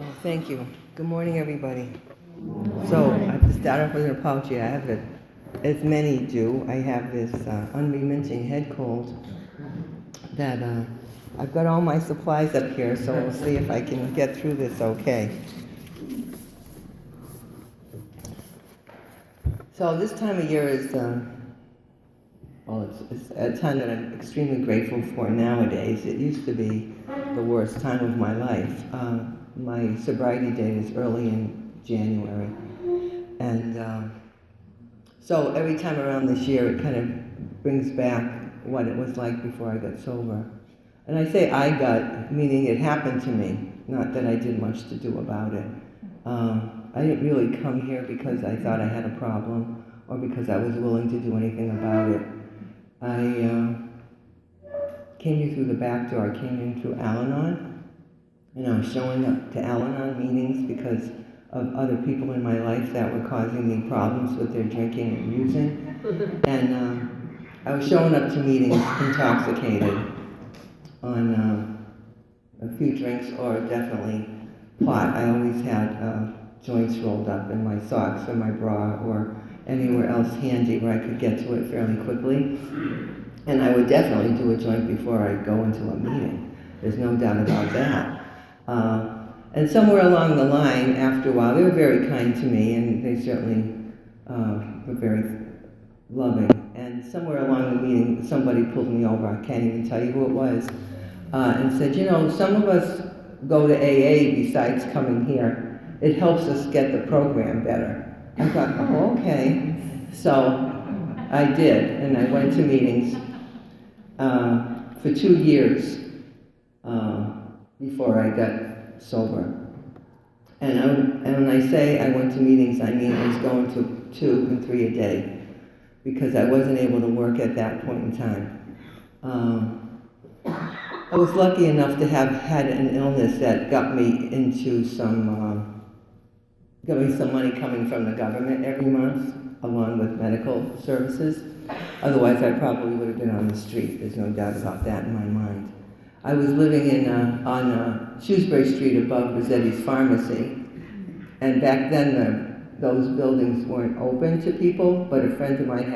Oh, thank you. Good morning, everybody. So, I have to start off with an apology. I have it, as many do, I have this unremitting head cold that I've got all my supplies up here, so we'll see if I can get through this okay. So this time of year is, it's a time that I'm extremely grateful for nowadays. It used to be the worst time of my life. My sobriety date is early in January. And so every time around this year, it kind of brings back what it was like before I got sober. And I say I got, meaning it happened to me, not that I did much to do about it. I didn't really come here because I thought I had a problem or because I was willing to do anything about it. I came here through the back door. I came in through Al-Anon. And I was showing up to Al-Anon meetings because of other people in my life that were causing me problems with their drinking and using. And I was showing up to meetings intoxicated on a few drinks or definitely pot. I always had joints rolled up in my socks or my bra or anywhere else handy where I could get to it fairly quickly. And I would definitely do a joint before I go into a meeting. There's no doubt about that. And somewhere along the line, after a while, they were very kind to me, and they certainly were very loving. And somewhere along the meeting, somebody pulled me over, I can't even tell you who it was, and said, you know, some of us go to AA besides coming here. It helps us get the program better. I thought, oh, okay. So I did, and I went to meetings for 2 years. Before I got sober. And when I say I went to meetings, I mean I was going to 2 and 3 a day because I wasn't able to work at that point in time. I was lucky enough to have had an illness that got me into got me some money coming from the government every month along with medical services. Otherwise, I probably would have been on the street. There's no doubt about that in my mind. I was living on Shrewsbury Street above Rossetti's Pharmacy, and back then those buildings weren't open to people, but a friend of mine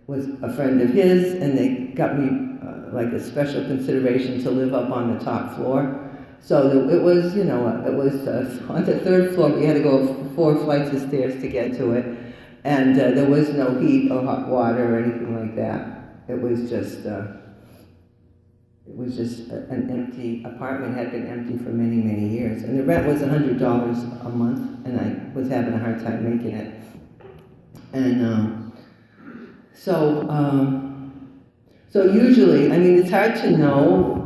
was a friend of his, and they got me like a special consideration to live up on the top floor. So it was, it was on the 3rd floor. We had to go 4 flights of stairs to get to it, and there was no heat or hot water or anything like that. It was just an empty apartment, had been empty for many, many years. And the rent was $100 a month, and I was having a hard time making it. And so usually, I mean, it's hard to know,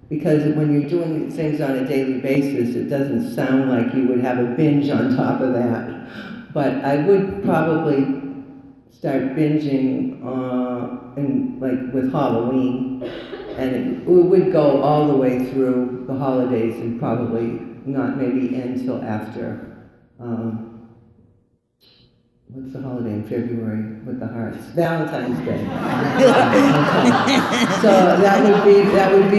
because when you're doing things on a daily basis, it doesn't sound like you would have a binge on top of that. But I would probably start binging with Halloween, and it would go all the way through the holidays and probably not maybe end till after what's the holiday in February with the hearts? Valentine's Day. So that would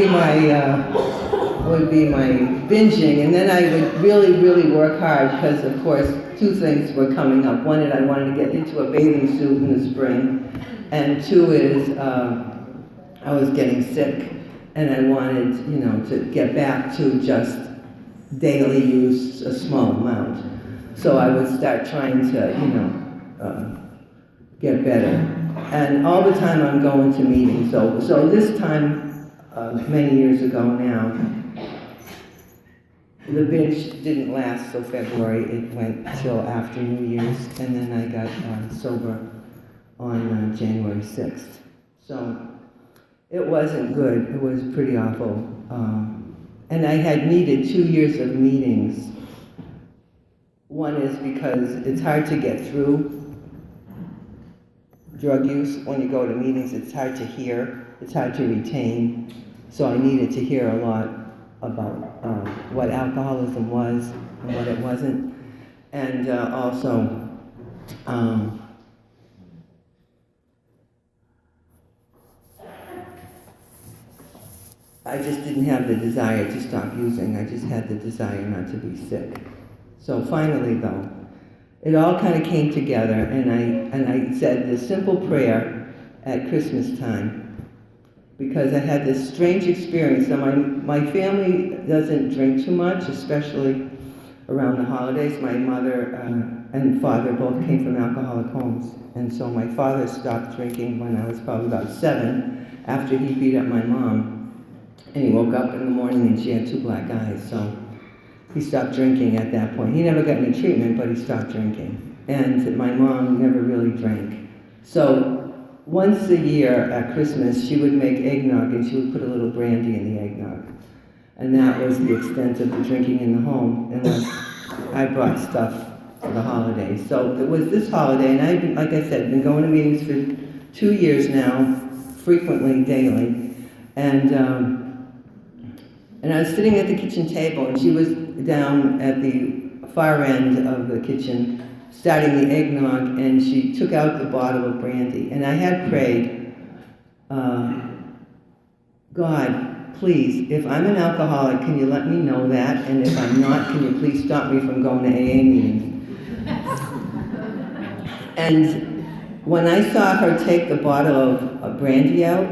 be my binging, and then I would really, really work hard because, of course, 2 things were coming up. One is I wanted to get into a bathing suit in the spring, and 2 is I was getting sick, and I wanted, to get back to just daily use, a small amount. So I would start trying to, get better. And all the time I'm going to meetings. So this time, many years ago now, the binge didn't last till February. It went till after New Year's, and then I got sober on January 6th. So it wasn't good. It was pretty awful. And I had needed 2 years of meetings. One is because it's hard to get through drug use. When you go to meetings, it's hard to hear. It's hard to retain. So I needed to hear a lot about what alcoholism was and what it wasn't. And also, I just didn't have the desire to stop using. I just had the desire not to be sick. So finally, though, it all kind of came together, and I said this simple prayer at Christmas time, because I had this strange experience. So my family doesn't drink too much, especially around the holidays. My mother and father both came from alcoholic homes, and so my father stopped drinking when I was probably about 7, after he beat up my mom. And he woke up in the morning and she had 2 black eyes, so he stopped drinking at that point. He never got any treatment, but he stopped drinking. And my mom never really drank. So once a year at Christmas, she would make eggnog and she would put a little brandy in the eggnog. And that was the extent of the drinking in the home, unless I brought stuff for the holidays. So it was this holiday, and I've been, like I said, been going to meetings for 2 years now, frequently, daily. And I was sitting at the kitchen table, and she was down at the far end of the kitchen, starting the eggnog, and she took out the bottle of brandy. And I had prayed, God, please, if I'm an alcoholic, can you let me know that? And if I'm not, can you please stop me from going to AA meetings? And when I saw her take the bottle of brandy out,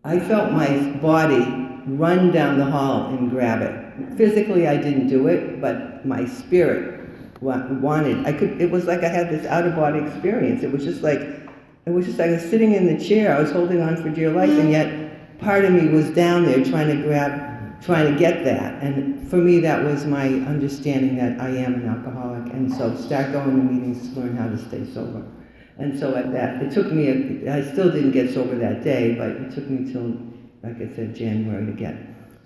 I felt my body run down the hall and grab it. Physically, I didn't do it, but my spirit wanted. It was like I had this out-of-body experience. It was just like I was sitting in the chair. I was holding on for dear life, and yet part of me was down there trying to get that. And for me, that was my understanding that I am an alcoholic, and so start going to meetings to learn how to stay sober. And so at that, it took me, I still didn't get sober that day, but it took me till, like I said, January to get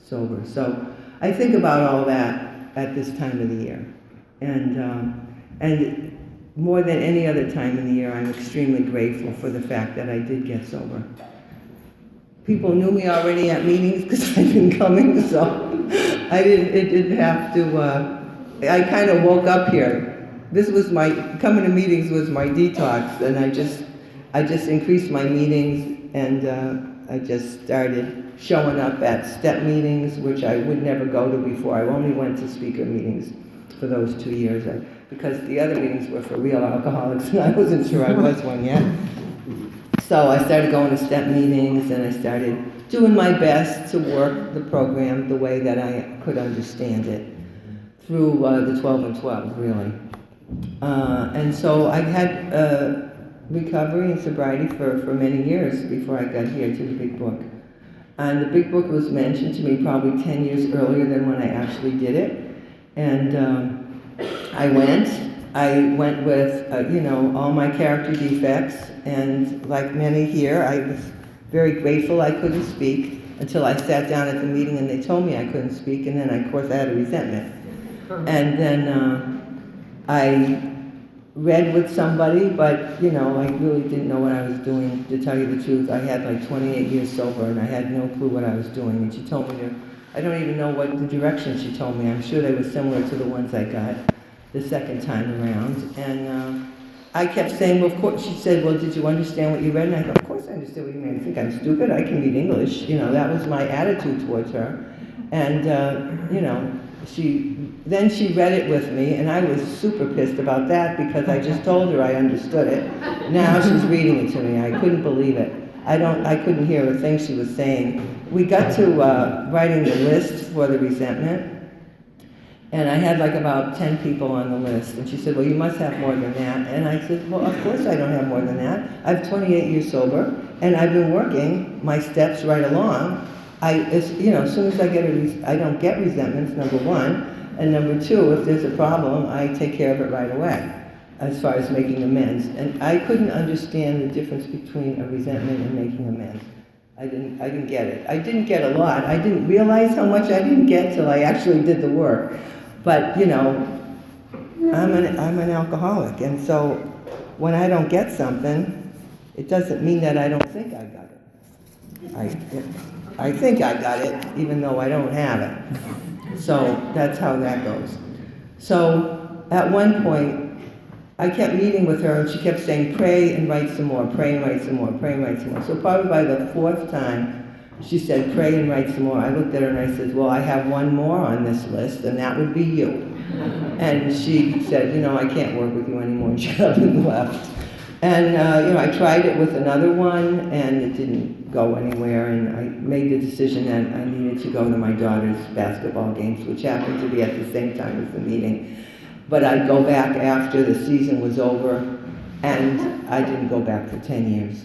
sober. So I think about all that at this time of the year. And more than any other time in the year, I'm extremely grateful for the fact that I did get sober. People knew me already at meetings because I've been coming, so it didn't have to, I kind of woke up here. Coming to meetings was my detox, and I just increased my meetings, and I just started showing up at step meetings, which I would never go to before. I only went to speaker meetings for those 2 years, because the other meetings were for real alcoholics, and I wasn't sure I was one yet. So I started going to step meetings, and I started doing my best to work the program the way that I could understand it, through the 12 and 12, really. And so I had recovery and sobriety for many years before I got here to the Big Book. And the Big Book was mentioned to me probably 10 years earlier than when I actually did it. And I went with, all my character defects, and like many here, I was very grateful I couldn't speak until I sat down at the meeting and they told me I couldn't speak, and then of course I had a resentment. And then I read with somebody, but I really didn't know what I was doing, to tell you the truth. I had like 28 years sober, and I had no clue what I was doing, and she told me I don't even know what the directions she told me. I'm sure they were similar to the ones I got the second time around. And I kept saying, well, of course, she said, well, did you understand what you read? And I thought, of course I understood what you mean. I think I'm stupid, I can read English. That was my attitude towards her. And, then she read it with me, and I was super pissed about that because I just told her I understood it. Now she's reading it to me. I couldn't believe it. I couldn't hear a thing she was saying. We got to writing the list for the resentment, and I had like about 10 people on the list, and she said, well, you must have more than that. And I said, well, of course I don't have more than that. I'm 28 years sober, and I've been working my steps right along. As soon as I don't get resentments, number one, and number two, if there's a problem, I take care of it right away, as far as making amends. And I couldn't understand the difference between a resentment and making amends. I didn't get it. I didn't get a lot. I didn't realize how much I didn't get till I actually did the work. But, I'm an alcoholic, and so when I don't get something, it doesn't mean that I don't think I got it. I think I got it, even though I don't have it. So that's how that goes. So at one point, I kept meeting with her, and she kept saying, pray and write some more, pray and write some more, pray and write some more. So probably by the fourth time, she said, pray and write some more. I looked at her and I said, well, I have one more on this list, and that would be you. And she said, I can't work with you anymore, and she got up and left. And, I tried it with another one, and it didn't go anywhere, and I made the decision that I needed to go to my daughter's basketball games, which happened to be at the same time as the meeting. But I'd go back after the season was over, and I didn't go back for 10 years.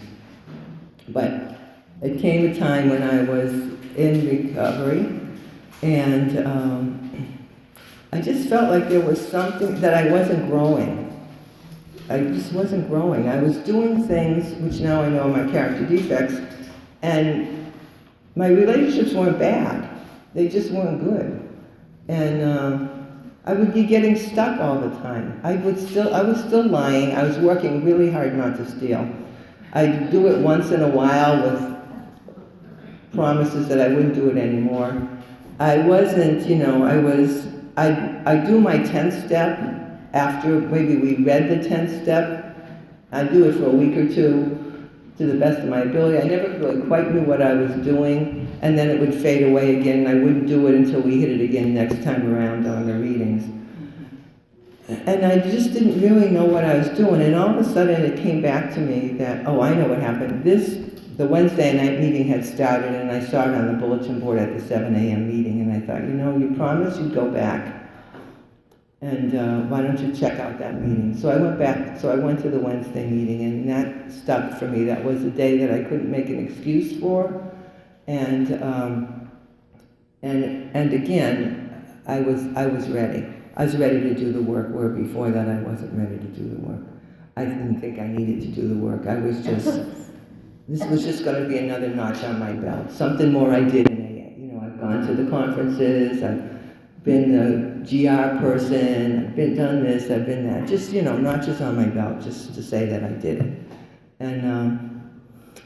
But it came a time when I was in recovery, and I just felt like there was something that I wasn't growing. I just wasn't growing. I was doing things which now I know are my character defects, and my relationships weren't bad. They just weren't good. And I would be getting stuck all the time. I was still lying. I was working really hard not to steal. I'd do it once in a while with promises that I wouldn't do it anymore. I wasn't, I'd do my 10th step after maybe we read the 10th step. I'd do it for a week or two to the best of my ability. I never really quite knew what I was doing, and then it would fade away again, and I wouldn't do it until we hit it again next time around on the readings. And I just didn't really know what I was doing, and all of a sudden it came back to me that, I know what happened. The Wednesday night meeting had started, and I saw it on the bulletin board at the 7 a.m. meeting, and I thought, you promised you'd go back, and why don't you check out that meeting? So I went back, so I went to the Wednesday meeting, and that stuck for me. That was a day that I couldn't make an excuse for, and again, I was ready. I was ready to do the work, where before that I wasn't ready to do the work. I didn't think I needed to do the work. I was just, this was just going to be another notch on my belt. Something more I did in AA. I've gone to the conferences, I've been a GR person, I've done this, I've been that. Just, notches on my belt, just to say that I did it.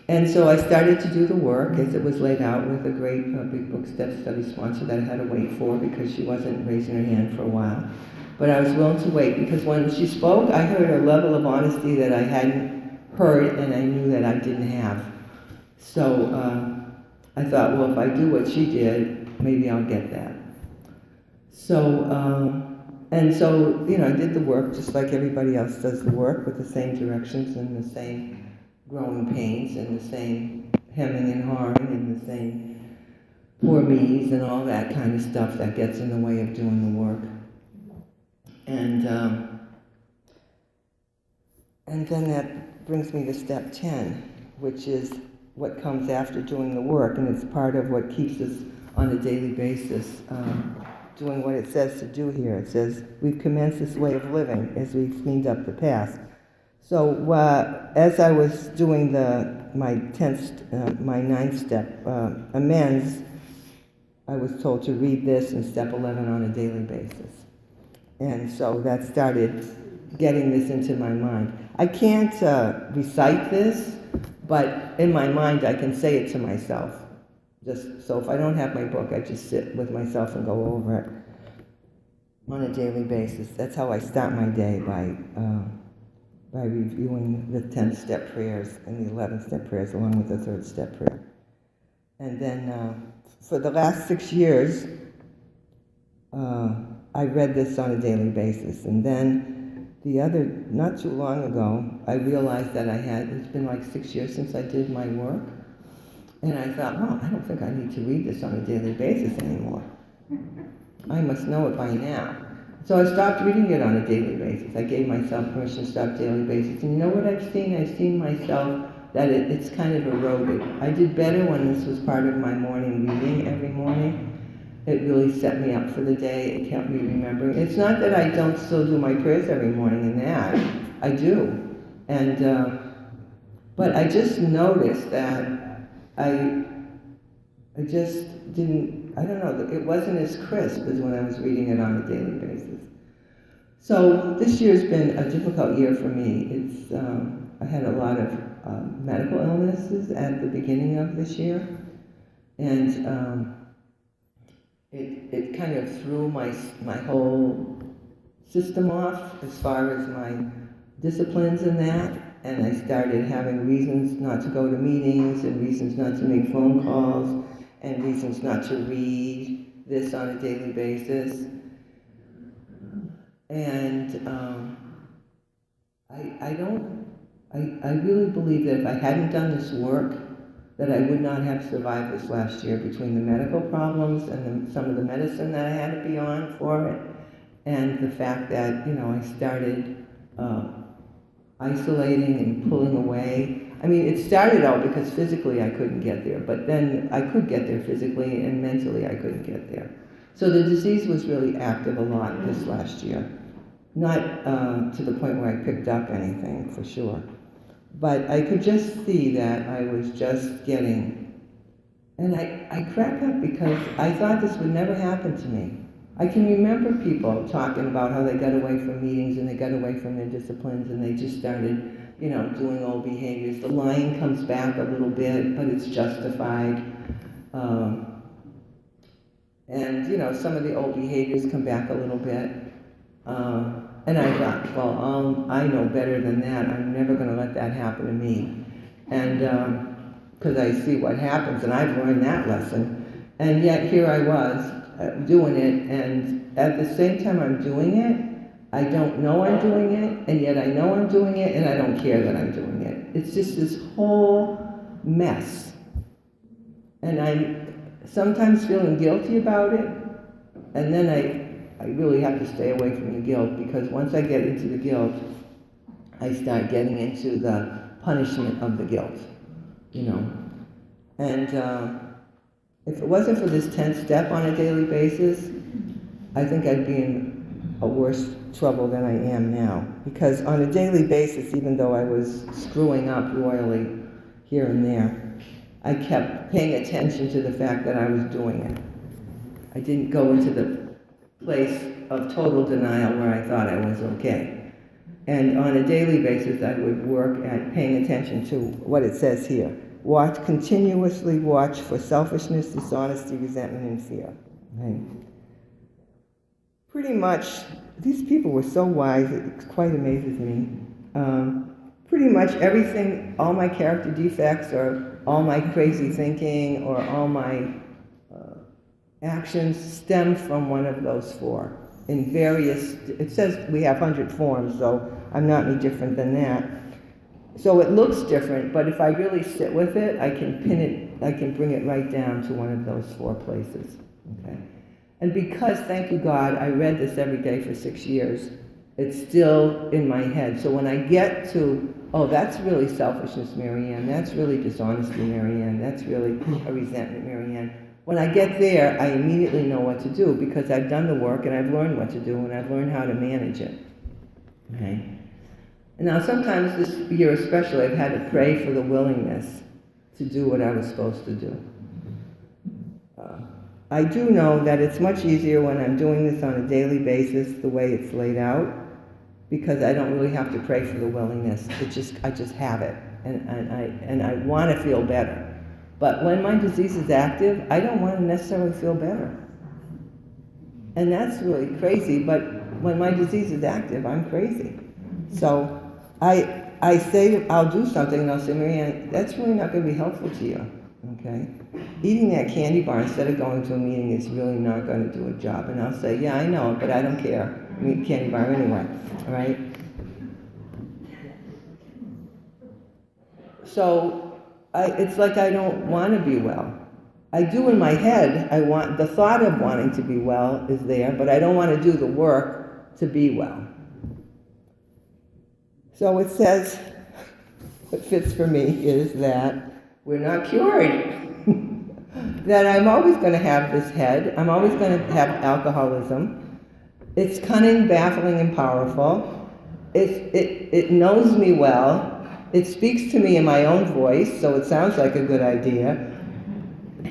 And so I started to do the work as it was laid out with a great Big Book Step Study sponsor that I had to wait for because she wasn't raising her hand for a while. But I was willing to wait because when she spoke, I heard a level of honesty that I hadn't heard and I knew that I didn't have. So I thought, well, if I do what she did, maybe I'll get that. So, I did the work just like everybody else does the work, with the same directions and the same growing pains and the same hemming and hawing and the same poor me's and all that kind of stuff that gets in the way of doing the work. And then that brings me to step 10, which is what comes after doing the work, and it's part of what keeps us on a daily basis doing what it says to do here. It says, we've commenced this way of living as we've cleaned up the past. So as I was doing my 9th step, amends, I was told to read this in step 11 on a daily basis. And so that started getting this into my mind. I can't recite this, but in my mind I can say it to myself. Just so if I don't have my book, I just sit with myself and go over it on a daily basis. That's how I start my day, by reviewing the 10th step prayers and the 11th step prayers along with the 3rd step prayer. And then for the last 6 years, I read this on a daily basis. And then not too long ago, I realized that it's been like 6 years since I did my work. And I thought, well, I don't think I need to read this on a daily basis anymore. I must know it by now. So I stopped reading it on a daily basis. I gave myself permission to stop daily basis. And you know what I've seen? I've seen myself that it's kind of eroded. I did better when this was part of my morning reading every morning. It really set me up for the day. It kept me remembering. It's not that I don't still do my prayers every morning and that. I do. But I just noticed that I just didn't, I don't know, it wasn't as crisp as when I was reading it on a daily basis. So this year's been a difficult year for me. I had a lot of medical illnesses at the beginning of this year, and it kind of threw my whole system off as far as my disciplines and that. and I started having reasons not to go to meetings, and reasons not to make phone calls, and reasons not to read this on a daily basis. And I really believe that if I hadn't done this work, that I would not have survived this last year, between the medical problems and some of the medicine that I had to be on for it, and the fact that, I started isolating and pulling away. I mean, it started out because physically I couldn't get there, but then I could get there physically, and mentally I couldn't get there. So the disease was really active a lot this last year. Not to the point where I picked up anything, for sure. But I could just see that I was just getting, and I crack up because I thought this would never happen to me. I can remember people talking about how they got away from meetings and they got away from their disciplines and they just started, doing old behaviors. The lying comes back a little bit, but it's justified. And some of the old behaviors come back a little bit. And I thought, well, I know better than that. I'm never going to let that happen to me. And because I see what happens, and I've learned that lesson. And yet here I was doing it, and at the same time I'm doing it, I don't know I'm doing it, and yet I know I'm doing it, and I don't care that I'm doing it. It's just this whole mess. And I'm sometimes feeling guilty about it, and then I really have to stay away from the guilt, because once I get into the guilt, I start getting into the punishment of the guilt, And if it wasn't for this 10th step on a daily basis, I think I'd be in a worse trouble than I am now. Because on a daily basis, even though I was screwing up royally here and there, I kept paying attention to the fact that I was doing it. I didn't go into the place of total denial where I thought I was okay. And on a daily basis, I would work at paying attention to what it says here. Continuously watch for selfishness, dishonesty, resentment, and fear. Right? Pretty much, these people were so wise, it quite amazes me. Pretty much everything, all my character defects, or all my crazy thinking, or all my actions stem from one of those four. In various, it says we have 100 forms, so I'm not any different than that. So it looks different, but if I really sit with it, I can pin it, I can bring it right down to one of those four places. Okay? And because, thank you God, I read this every day for 6 years, it's still in my head. So when I get to, oh, that's really selfishness, Maryanne, that's really dishonesty, Maryanne, that's really a resentment, Maryanne. When I get there, I immediately know what to do, because I've done the work and I've learned what to do and I've learned how to manage it. Okay? And now sometimes this year especially, I've had to pray for the willingness to do what I was supposed to do. I do know that it's much easier when I'm doing this on a daily basis, the way it's laid out, because I don't really have to pray for the willingness. I just have it, and I want to feel better. But when my disease is active, I don't want to necessarily feel better. And that's really crazy, but when my disease is active, I'm crazy. So I say I'll do something, and I'll say, Maryanne, that's really not going to be helpful to you, okay? Eating that candy bar instead of going to a meeting is really not going to do a job. And I'll say, yeah, I know, but I don't care. I eat candy bar anyway, all right? So it's like I don't want to be well. I do in my head, the thought of wanting to be well is there, but I don't want to do the work to be well. So it says, what fits for me is that we're not cured. That I'm always going to have this head. I'm always going to have alcoholism. It's cunning, baffling, and powerful. It knows me well. It speaks to me in my own voice, so it sounds like a good idea.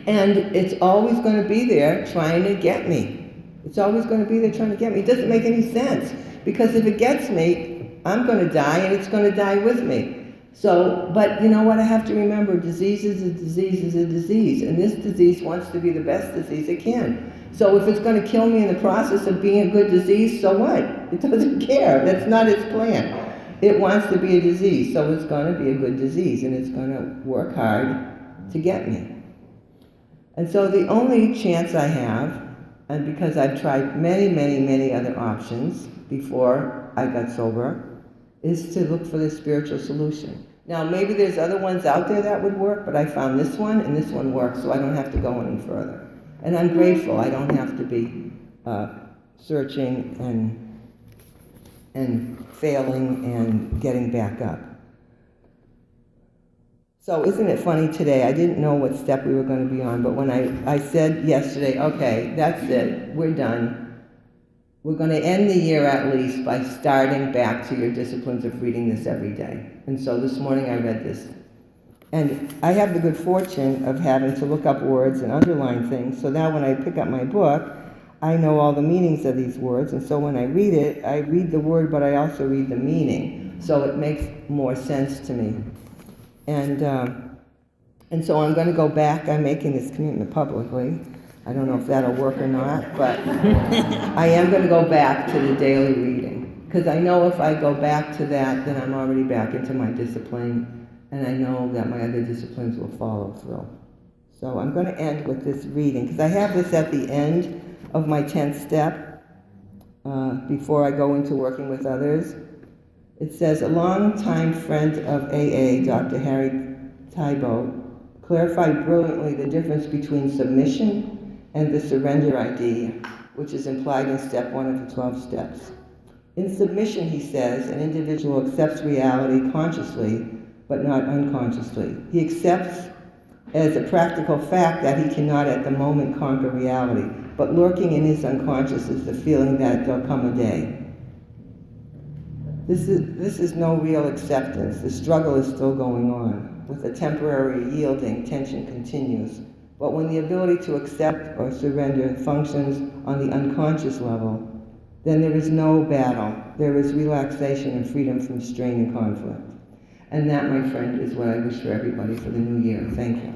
And it's always going to be there trying to get me. It's always going to be there trying to get me. It doesn't make any sense, because if it gets me, I'm going to die, and it's going to die with me. So, but you know what I have to remember? Disease is a disease is a disease, and this disease wants to be the best disease it can. So if it's going to kill me in the process of being a good disease, so what? It doesn't care. That's not its plan. it wants to be a disease, so it's going to be a good disease, and it's going to work hard to get me. And so the only chance I have, and because I've tried many, many, many other options before I got sober, is to look for the spiritual solution. Now, maybe there's other ones out there that would work, but I found this one, and this one works, so I don't have to go any further. And I'm grateful I don't have to be searching and failing and getting back up. So isn't it funny today, I didn't know what step we were going to be on, but when I said yesterday, okay, that's it, we're done. We're going to end the year at least by starting back to your disciplines of reading this every day. And so this morning I read this. And I have the good fortune of having to look up words and underline things, so now when I pick up my book, I know all the meanings of these words, and so when I read it, I read the word, but I also read the meaning, so it makes more sense to me. And so I'm going to go back. I'm making this commitment publicly. I don't know if that'll work or not, but I am going to go back to the daily reading, because I know if I go back to that, then I'm already back into my discipline, and I know that my other disciplines will follow through. So I'm going to end with this reading, because I have this at the end of my 10th step, before I go into working with others. It says, a longtime friend of AA, Dr. Harry Tybo, clarified brilliantly the difference between submission and the surrender idea, which is implied in step 1 of the 12 steps. In submission, he says, an individual accepts reality consciously, but not unconsciously. He accepts as a practical fact that he cannot at the moment conquer reality, but lurking in his unconscious is the feeling that there'll come a day. This is no real acceptance. The struggle is still going on. With a temporary yielding, tension continues. But when the ability to accept or surrender functions on the unconscious level, then there is no battle. There is relaxation and freedom from strain and conflict. And that, my friend, is what I wish for everybody for the new year. Thank you.